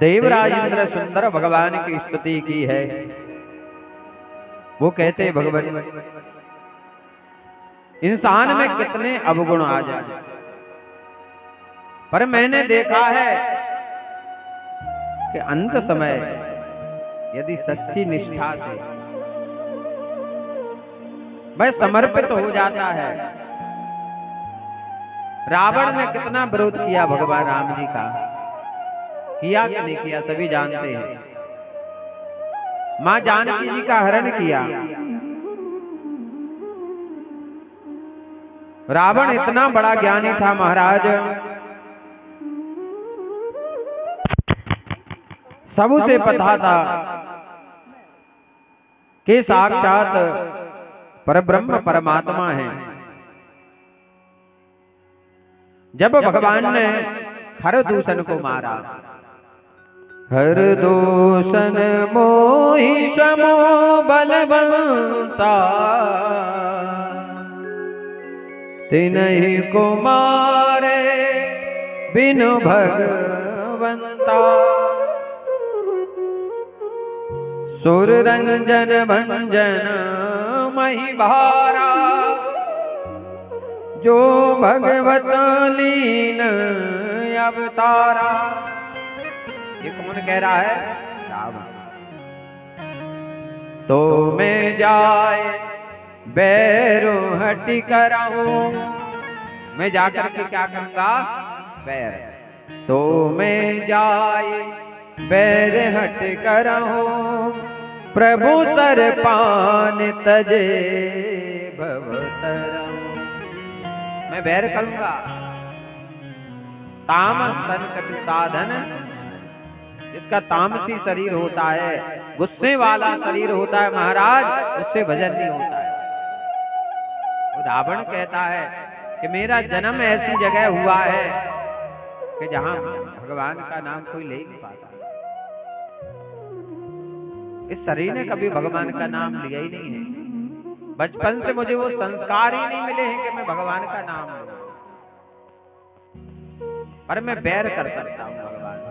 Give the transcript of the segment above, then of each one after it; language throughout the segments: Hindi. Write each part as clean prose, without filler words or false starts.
देवराज इंद्र सुंदर भगवान की स्तुति की है। वो कहते भगवान इंसान में कितने अवगुण आ जाए, पर मैंने देखा है कि अंत समय यदि सच्ची निष्ठा से वह समर्पित हो जाता है। रावण ने कितना विरोध किया भगवान राम जी का, किया कि नहीं किया सभी जानते हैं। मां जानकी जी का हरण किया। रावण इतना बड़ा ज्ञानी था महाराज, सबसे पता था कि साक्षात परब्रह्म परमात्मा है। जब भगवान ने खरदूषण को मारा, खरदूषण मोहि समो बलवंता, तिन्हि को मारे बिनु भगवंता, सुर रंजन भंजन मही भारा, जो भगवत लीन अवतारा। ये कौन कह रहा है? रावण। तो मैं जाए बैरो हटि कराऊं, मैं जाकर के क्या करूंगा? बैर। तो मैं जाए बैर हट कराऊं, प्रभु सर पान तजे भवतरम। मैं बैर करूंगा। तामस तन कटु साधन, जिसका तामसी शरीर होता है, गुस्से वाला शरीर होता है महाराज, उससे भजन नहीं होता है। तो रावण कहता है कि मेरा जन्म ऐसी जगह हुआ है कि जहां भगवान का नाम कोई ले नहीं पाता। इस शरीर ने कभी भगवान का नाम लिया ही नहीं है। बचपन से मुझे वो संस्कार ही नहीं मिले हैं कि मैं भगवान का नाम लूं, पर मैं बैर कर सकता हूं भगवान से।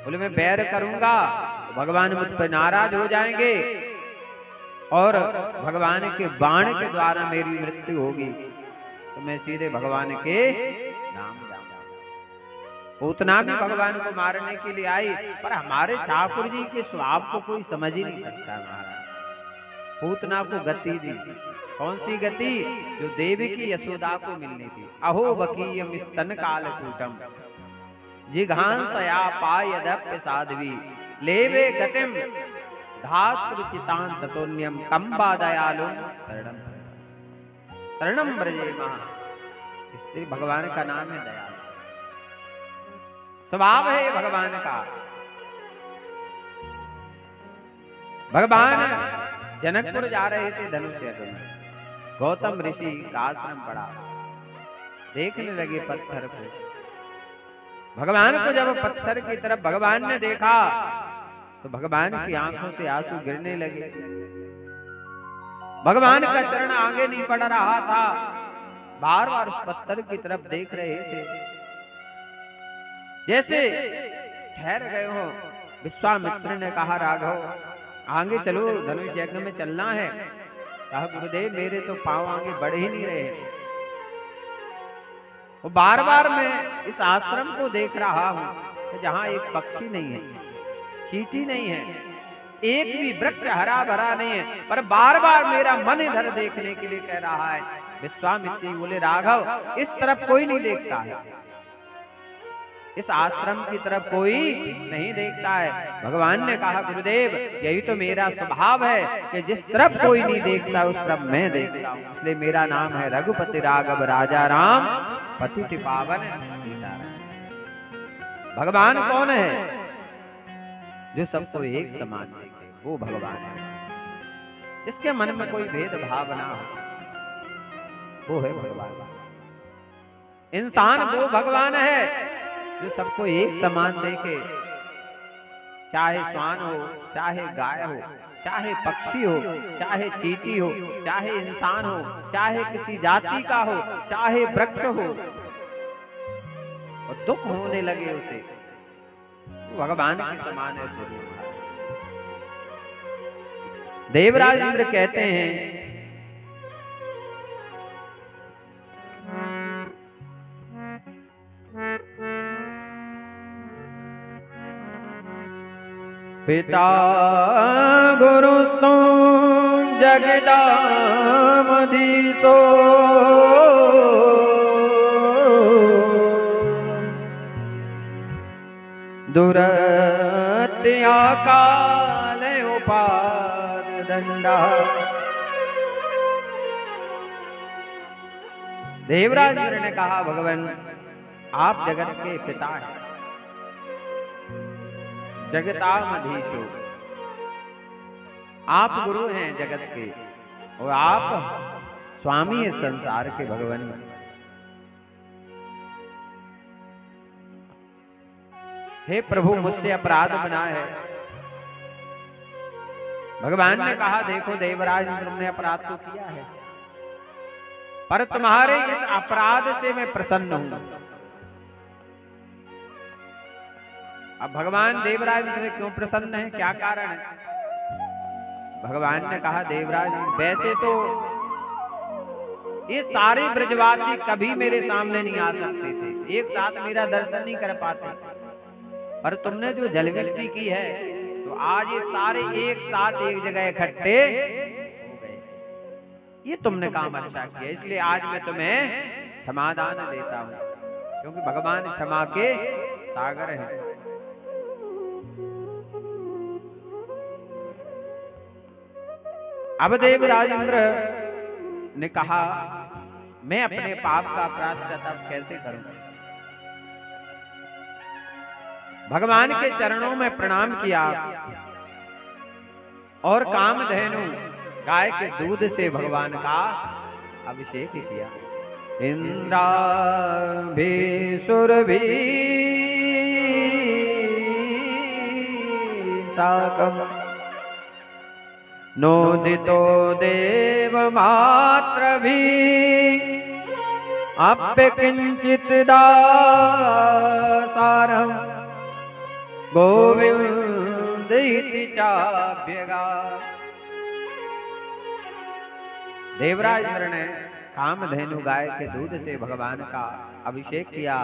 बोले मैं बैर करूंगा तो भगवान मुझ पर नाराज हो जाएंगे और भगवान के बाण के द्वारा मेरी मृत्यु होगी, तो मैं सीधे भगवान के नाम जाऊंगा। पूतना भी भगवान को मारने के लिए आई, पर हमारे ठाकुर जी के स्वभाव को कोई समझ ही नहीं सकता महाराज। पूतना को गति दी। कौन सी गति? जो देवी की यशोदा को मिलनी थी। अहो बकीयम स्तन कालकूटम जिघांसया पायदप्य साध्वी, लेवे गतिम धातृचितां ततोन्यम कंबा दयालु शरणम शरणम ब्रजे महा। इसलिए भगवान का नाम है दयालु, स्वभाव है भगवान का। भगवान जनकपुर जा रहे थे धनुष यज्ञ में, गौतम ऋषि का आश्रम पड़ा, देखने लगे पत्थर को। भगवान को जब पत्थर की तरफ भगवान ने देखा तो भगवान की आंखों से आंसू गिरने लगे। भगवान का चरण आगे नहीं बढ़ रहा था, बार बार उस पत्थर की तरफ देख रहे थे, जैसे ठहर गए हो। विश्वामित्र ने कहा राघव आगे चलो, धनुष यज्ञ में चलना है। कहा गुरुदेव मेरे तो पांव आगे बढ़ ही नहीं रहे। वो बार बार मैं इस आश्रम को देख रहा हूं जहां एक पक्षी नहीं है, चींटी नहीं है, एक भी वृक्ष हरा भरा नहीं है, पर बार बार मेरा मन इधर देखने के लिए कह रहा है। विश्वामित्र बोले राघव इस तरफ कोई नहीं देखता है, इस आश्रम की तरफ कोई नहीं देखता है। भगवान ने कहा गुरुदेव यही तो मेरा स्वभाव है कि जिस तरफ कोई नहीं देखता उस तरफ मैं देखता हूँ, इसलिए मेरा नाम है रघुपति राघव राजा राम पतित पावन सीताराम। भगवान कौन है? जो सबको एक समान देखे, वो भगवान है। जिसके मन में कोई भेदभाव ना हो, वो है भगवान। इंसान वो भगवान है जो सबको एक समान देखे, चाहे श्वान हो, चाहे गाय हो, चाहे पक्षी हो, चाहे चींटी हो, चाहे इंसान हो, चाहे किसी जाति का हो, चाहे वृक्ष हो, और दुख होने लगे उसे भगवान के समान है स्वरूप। देवराज इंद्र कहते हैं पिता गुरु तुम जगदामधीशो दुरत्या काल उपाद दंडा। देवराज इंद्र ने कहा भगवान आप जगत के पिता हैं, जगतामधीशो, आप गुरु हैं जगत के और आप स्वामी है संसार के भगवान। हे प्रभु मुझसे अपराध बना है। भगवान ने कहा देखो देवराज इंद्र ने अपराध तो किया है, पर तुम्हारे इस अपराध से मैं प्रसन्न हूं। अब भगवान देवराज से क्यों प्रसन्न है, क्या कारण है? भगवान ने कहा देवराज वैसे तो ये सारे ब्रजवासी कभी मेरे सामने नहीं आ सकते थे, एक साथ मेरा दर्शन नहीं कर पाते, पर तुमने जो जलवृष्टि की है तो आज ये सारे एक साथ एक जगह इकट्ठे हो गए। ये तुमने काम अच्छा किया, इसलिए आज मैं तुम्हें क्षमादान देता हूं, क्योंकि भगवान क्षमा के सागर हैं। अब देवराज इंद्र ने कहा मैं अपने पाप का प्रायश्चित कैसे करूं? भगवान के चरणों में प्रणाम किया और कामधेनु गाय के दूध से भगवान का अभिषेक किया। इंद्राभि सुरभि साकम नोदितो देव मात्र भी अप्य किंचित दासारम गोविंद इति चाभ्यगा। देवराज इंद्र ने कामधेनु गाय के दूध से भगवान का अभिषेक किया।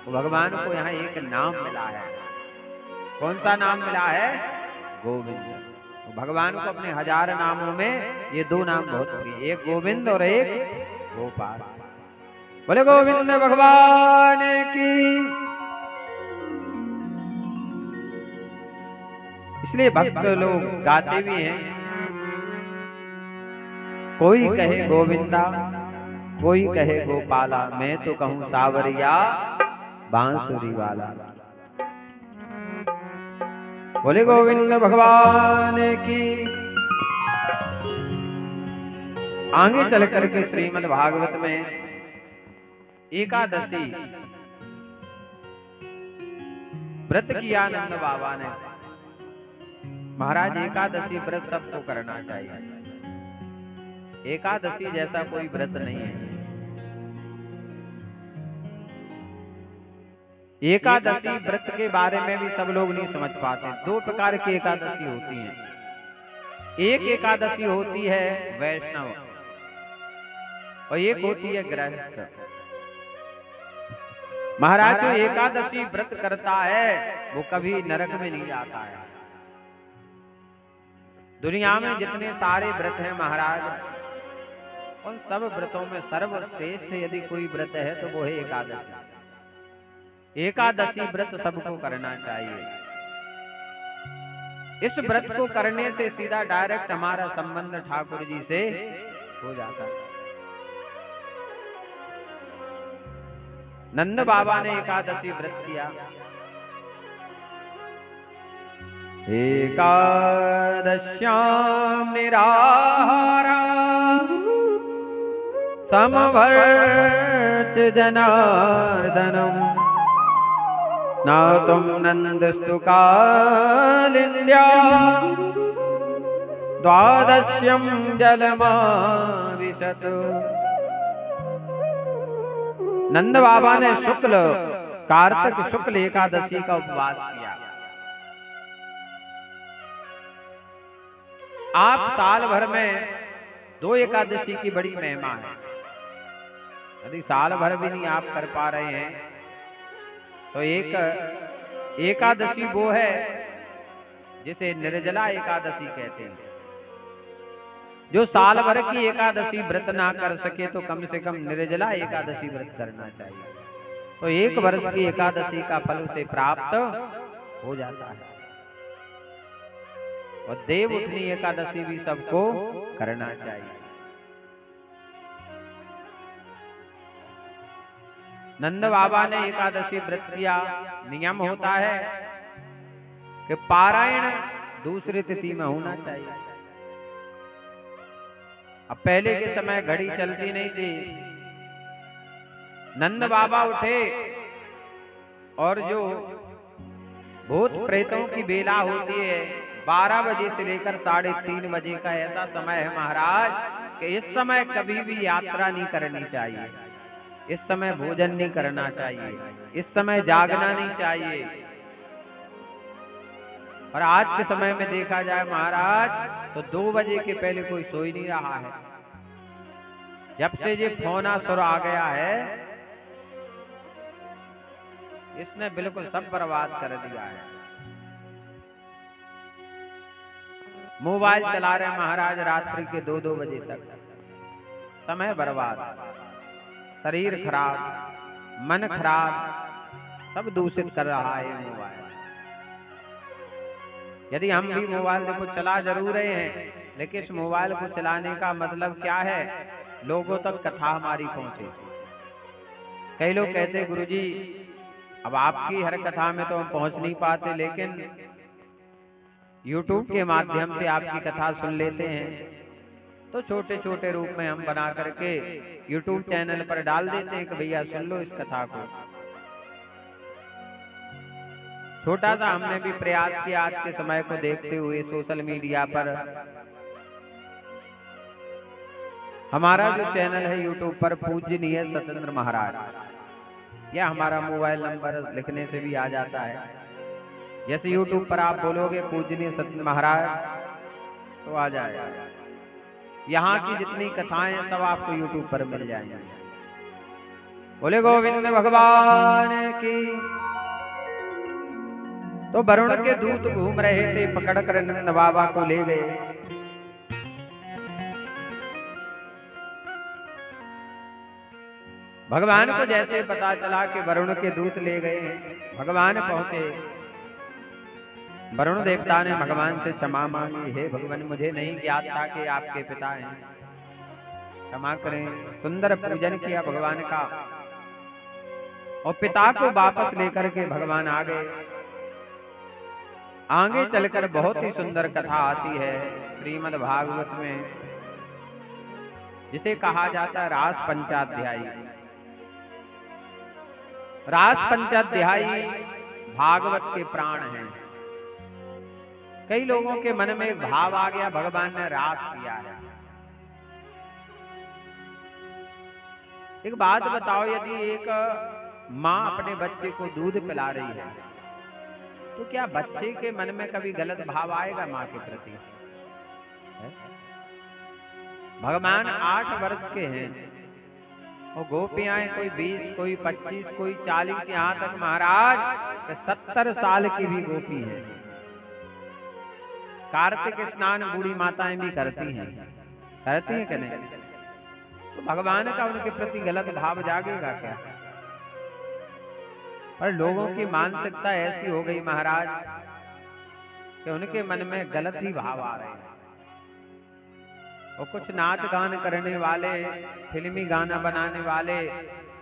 भगवान को यहाँ एक नाम मिला है। कौन सा नाम मिला है? गोविंद। भगवान को अपने 1000 नामों में ये 2 नाम बहुत प्रिय, एक गोविंद और एक गोपाल। बोले गोविंद भगवान की। इसलिए भक्त लोग गाते भी हैं, कोई कहे गोविंदा कोई कहे गोपाला, मैं तो कहूं सावरिया बांसुरी वाला। बोले गोविंद भगवान की। आगे चल करके श्रीमद् भागवत में एकादशी व्रत किया नंद बाबा ने। महाराज एकादशी व्रत सबको करना चाहिए, एकादशी जैसा कोई व्रत नहीं है। एकादशी व्रत के बारे में भी सब लोग नहीं समझ पाते। 2 प्रकार की एकादशी होती हैं। एक एकादशी होती है वैष्णव और एक होती है गृहस्थ। महाराज जो एकादशी व्रत करता है वो कभी नरक में नहीं जाता है। दुनिया में जितने सारे व्रत हैं महाराज, उन सब व्रतों में सर्वश्रेष्ठ यदि कोई व्रत है तो वो है एकादशी। एकादशी व्रत सबको करना चाहिए। इस व्रत को करने से सीधा डायरेक्ट हमारा संबंध ठाकुर जी से हो जाता है। नंद बाबा ने एकादशी व्रत किया। एकादश्याम निराहारा समवर्च जनार्दनम ना तुम नंदस्तु कालिंद्या द्वादश्यम जलमाविशत। नंद बाबा ने कार्तिक शुक्ल एकादशी का उपवास किया। आप साल भर में 2 एकादशी की बड़ी महिमा है। यदि साल भर भी नहीं आप कर पा रहे हैं तो एक एकादशी वो है जिसे निर्जला एकादशी कहते हैं। जो साल भर की एकादशी व्रत ना कर सके तो कम से कम निर्जला एकादशी व्रत करना चाहिए, तो 1 वर्ष की एकादशी का फल उसे प्राप्त हो जाता है। और देव उठनी एकादशी भी सबको करना चाहिए। नंद बाबा ने एकादशी व्रत किया। नियम होता है कि पारायण दूसरी तिथि में होना चाहिए। अब पहले के समय घड़ी चलती नहीं थी। नंद बाबा उठे और जो भूत प्रेतों की बेला होती है 12 बजे से लेकर 3:30 बजे का ऐसा समय है महाराज कि इस समय कभी भी यात्रा नहीं करनी चाहिए, इस समय भोजन नहीं करना चाहिए, इस समय जागना नहीं चाहिए। और आज के समय में देखा जाए महाराज तो 2 बजे के पहले कोई सो ही नहीं रहा है। जब से ये फोनासुर आ गया है इसने बिल्कुल सब बर्बाद कर दिया है। मोबाइल चला रहे महाराज रात्रि के 2-2 बजे तक, समय बर्बाद, शरीर खराब, मन खराब, सब दूषित कर रहा है मोबाइल। यदि हम भी मोबाइल देखो चला जरूर रहे हैं, लेकिन इस मोबाइल को चलाने का मतलब क्या है? लोगों तक कथा हमारी पहुंचे। कई लोग कहते गुरुजी अब आपकी हर कथा में तो हम पहुंच नहीं पाते, लेकिन YouTube के माध्यम से आपकी कथा सुन लेते हैं, तो छोटे छोटे रूप में हम बना करके YouTube चैनल पर डाल देते हैं कि भैया सुन लो इस कथा को। छोटा सा हमने भी प्रयास किया आज के समय को देखते हुए सोशल मीडिया पर। हमारा जो चैनल है YouTube पर पूजनीय सत्येंद्र महाराज, यह हमारा मोबाइल नंबर लिखने से भी आ जाता है। जैसे YouTube पर आप बोलोगे पूजनीय सत्येंद्र महाराज तो आ जाएगा। यहाँ की जितनी कथाएं हैं सब आपको YouTube पर मिल जाएंगी। बोले गोविंद भगवान की। तो वरुण के दूत घूम रहे थे, पकड़कर नंद बाबा को ले गए। भगवान को जैसे पता चला कि वरुण के दूत ले गए हैं, भगवान पहुंचे। वरुण देवता ने भगवान से क्षमा मांगी, हे भगवान मुझे नहीं ज्ञात था कि आपके पिता हैं, क्षमा करें। सुंदर पूजन किया भगवान का और पिता को वापस लेकर के भगवान आ गए। आगे चलकर बहुत ही सुंदर कथा आती है श्रीमद् भागवत में, जिसे कहा जाता है रास पंचाध्यायी। रास पंचाध्यायी भागवत के प्राण हैं। कई लोगों के मन में एक भाव आ गया भगवान ने रास किया है। एक बात बताओ, यदि एक माँ अपने बच्चे को दूध पिला रही है तो क्या बच्चे के मन में कभी गलत भाव आएगा माँ के प्रति? भगवान 8 वर्ष के हैं और गोपियां कोई 20, कोई 25, कोई 40, यहाँ तक महाराज 70 साल की भी गोपी है। कार्तिक स्नान बूढ़ी माताएं भी करती हैं कि नहीं? तो भगवान का उनके प्रति गलत भाव जागेगा क्या? पर लोगों की मानसिकता ऐसी हो गई महाराज कि उनके मन में गलत ही भाव आ रहे हैं। और कुछ नाच गान करने वाले, फिल्मी गाना बनाने वाले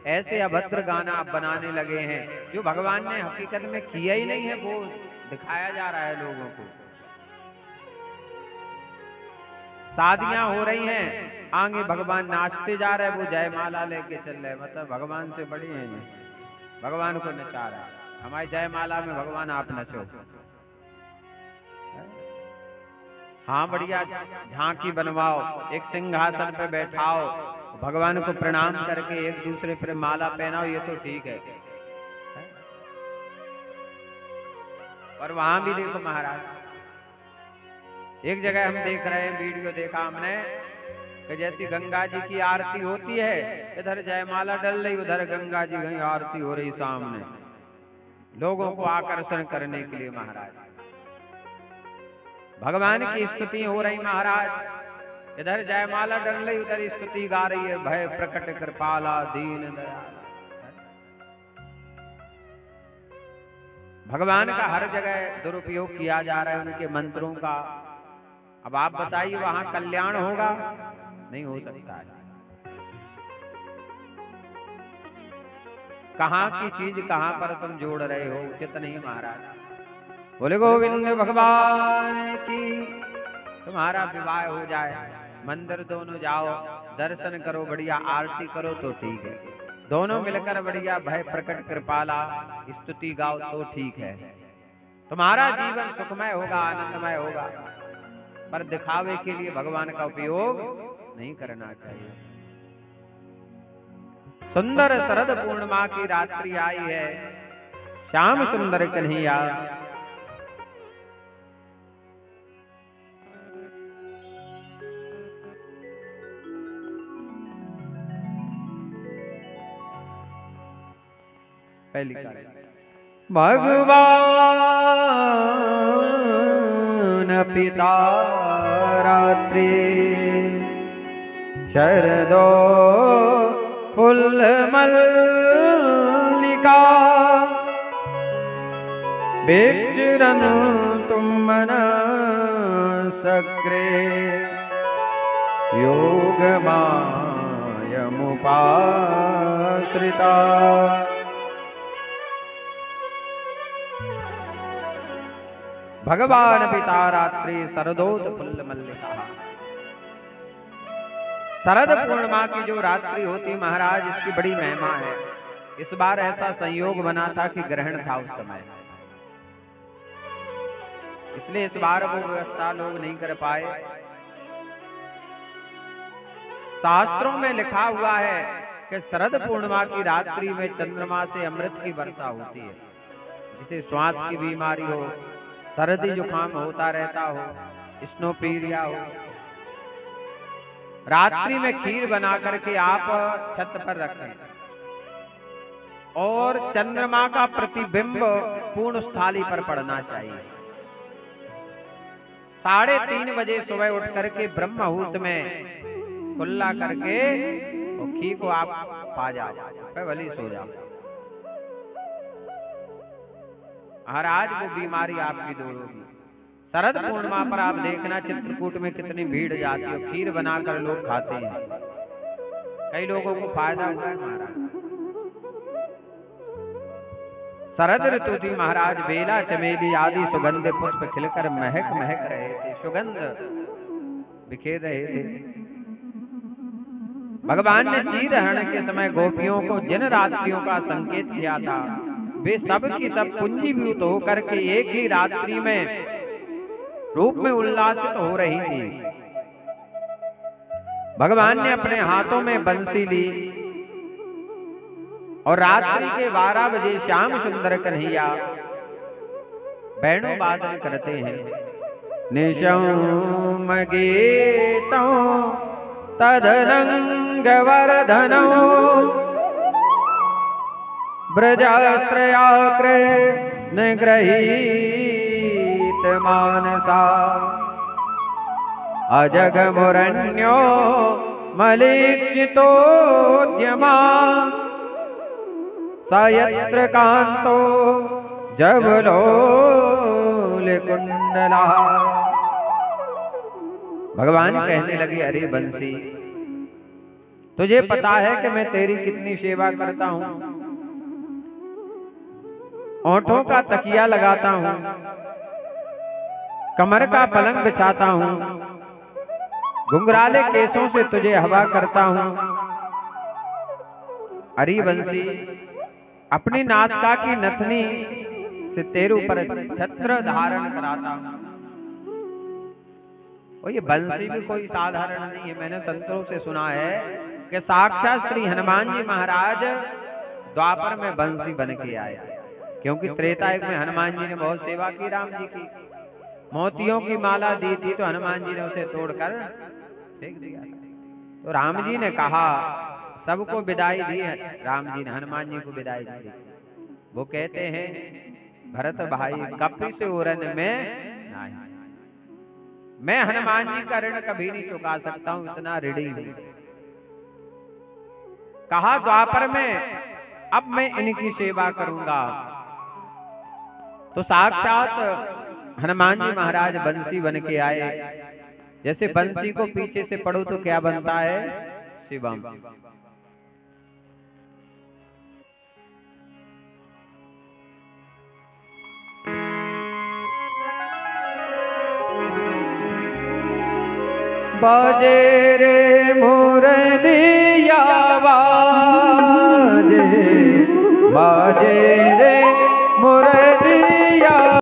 ऐसे अभद्र गाना अब बनाने लगे हैं जो भगवान ने हकीकत में किया ही नहीं है, वो दिखाया जा रहा है लोगों को। शादियां हो रही हैं, आगे भगवान नाचते जा रहे हैं, वो जयमाला लेके चल रहे, मतलब भगवान से बड़े हैं, भगवान को नचा रहा है। हमारी जयमाला में भगवान आप नचो। हाँ बढ़िया झांकी बनवाओ, एक सिंहासन पे बैठाओ, भगवान को प्रणाम करके एक दूसरे पर माला पहनाओ, ये तो ठीक है। पर वहां भी देखो महाराज एक जगह हम देख रहे हैं, वीडियो देखा हमने कि जैसी गंगा जी की आरती होती है, इधर जयमाला डल रही, उधर गंगा जी की आरती हो रही सामने, लोगों को आकर्षण करने के लिए महाराज भगवान की स्तुति हो रही। महाराज इधर जयमाला डल रही, उधर स्तुति गा रही है, भय प्रकट कृपाला दीन दयाल। भगवान का हर जगह दुरुपयोग किया जा रहा है, उनके मंत्रों का। अब आप बताइए वहां कल्याण होगा? नहीं हो सकता है। कहां की चीज कहां पर तुम जोड़ रहे हो, उचित नहीं महाराज। बोले गोविंद भगवान की। तुम्हारा विवाह हो जाए, मंदिर दोनों जाओ, दर्शन करो, बढ़िया आरती करो तो ठीक है, दोनों मिलकर बढ़िया भय प्रकट कृपाला स्तुति गाओ तो ठीक है, तुम्हारा जीवन सुखमय होगा, आनंदमय होगा। पर दिखावे के लिए भगवान का उपयोग नहीं करना चाहिए। सुंदर शरद पूर्णिमा की रात्रि आई है, श्याम सुंदर कन्हैया पहली भगवान पिता रात्रि शरदो फुल मल्लिका विचरन तुम मन सक्रे योग मायमुपाश्रिता। भगवान पिता रात्रि शरदोत फुल्ल मल्लिका। शरद पूर्णिमा की जो रात्रि होती महाराज, इसकी बड़ी महिमा है। इस बार ऐसा संयोग बना था कि ग्रहण था उस समय, इसलिए इस बार वो व्यवस्था लोग नहीं कर पाए। शास्त्रों में लिखा हुआ है कि शरद पूर्णिमा की रात्रि में चंद्रमा से अमृत की वर्षा होती है। जिसे श्वास की बीमारी हो, सर्दी जुकाम होता रहता हो, स्नोपीरिया हो, रात्रि में खीर बना करके आप छत पर रखें और चंद्रमा का प्रतिबिंब पूर्ण थाली पर पड़ना चाहिए। 3:30 बजे सुबह उठ करके ब्रह्म मुहूर्त में कुल्ला करके और खीर को आप पा जाओ, भली सो जाओ। हर आज वो बीमारी आपकी दूर होगी। शरद पूर्णिमा पर आप देखना चित्रकूट में कितनी भीड़ जाती है, खीर बनाकर लोग खाते हैं। कई लोगों को फायदा हुआ है महाराज। शरद ऋतु थी महाराज, बेला चमेली आदि सुगंध पुष्प खिलकर महक महक रहे थे, सुगंध बिखेर रहे थे। भगवान ने चीरहरण के समय गोपियों को जिन रात्रियों का संकेत किया था, वे सब की सब पुंजीभूत होकर के एक ही रात्रि में रूप में उल्लासित हो रही थी। भगवान ने अपने हाथों में बंसी ली और रात्रि के 12 बजे श्याम सुंदर कन्हैया वेणु वादन करते हैं। निशम गीतों तदनंग वर्धनो ब्रजास्त्रयाग्रे निगृहीत मानसा अजगमुरण्यो मलीक्षितोद्यमा सयत्र कांतो जबलोलकुंडला। भगवान कहने लगे, अरे बंसी, तुझे पता है कि मैं तेरी कितनी सेवा करता हूं, ओंठों का तकिया लगाता हूं, कमर का पलंग बिछाता हूं, घुंघराले केसों से तुझे हवा करता हूं। अरे बंसी, अपनी नासिका की नथनी से तेरे ऊपर छत्र धारण कराता हूं। और ये बंसी भी कोई साधारण नहीं है। मैंने संतों से सुना है कि साक्षात श्री हनुमान जी महाराज द्वापर में बंसी बन के आए, क्योंकि त्रेता युग में हनुमान जी ने बहुत सेवा की राम जी की। मोतियों की माला दी थी तो हनुमान जी ने उसे तोड़कर फेंक दिया। तो राम जी ने कहा, सबको विदाई दी है, राम जी ने हनुमान जी को विदाई दी। वो कहते हैं, भरत भाई कपिस ओरन में नहीं, मैं हनुमान जी का ऋण कभी नहीं चुका सकता हूं, इतना ऋणी हूं। कहा द्वापर में अब मैं इनकी सेवा करूंगा। तो साक्षात हनुमान जी महाराज बंसी बन के आए। जैसे बंसी को पीछे से पढ़ो तो क्या बनता है? शिवम। बाजे रे मुरलिया बाजे, बाजे रे